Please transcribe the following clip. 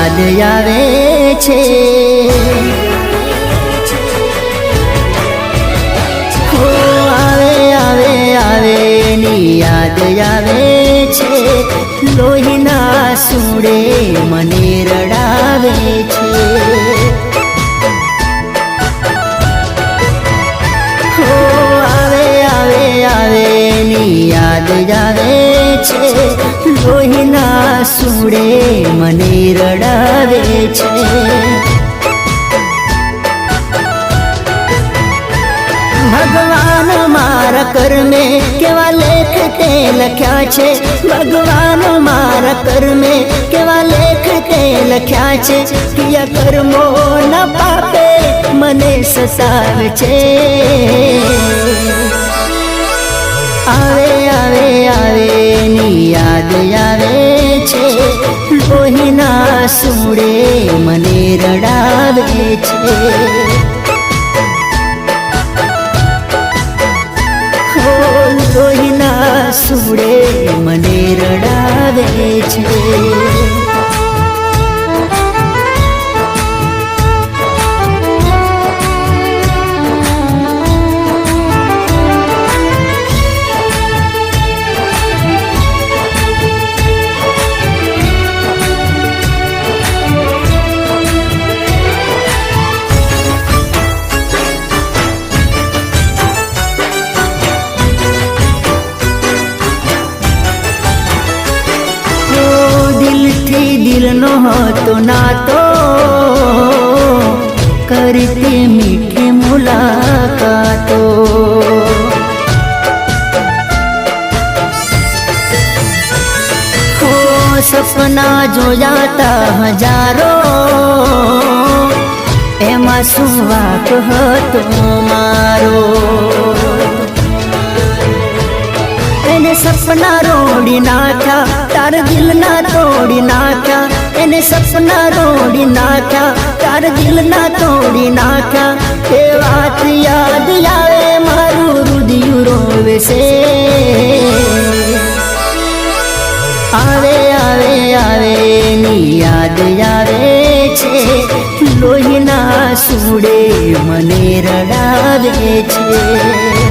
યાદ આવે છે હો આવે આવે આવે એની યાદ આવે છે લોહીના સુડે મને રડાવે છે હો આવે આવે આવે એની યાદ આવે છે લોહીના સુડે મને રડાવે છે ભગવાન મારા કર્મે કેવા લેખ તે લખ્યા છે ભગવાન મારા કર્મે કેવા લેખ તે લખ્યા છે કિયા કર્મો ના પાપે મને સતાવે છે આવે આવે આવે ની યાદ આવે છે લોહીના સુડે મને રડાવે છે લોહીના સુડે મને રડાવે છે દિલનો હતો નાતો કરતી મીઠી મુલાકાતો હો સપના જોયાતા હજારો એમાં શું વાક હતો મારો એને સપના રોડી નાખ્યા તાર દિલના તોડી નાખ્યા એને સપના રોડી નાખ્યા તાર દિલના તોડી નાખ્યા એ વાત યાદ આવે મારું હૃદય રોવે છે આવે આવે આવે ની યાદ આવે છે લોહીના સુડે મને રડાવે છે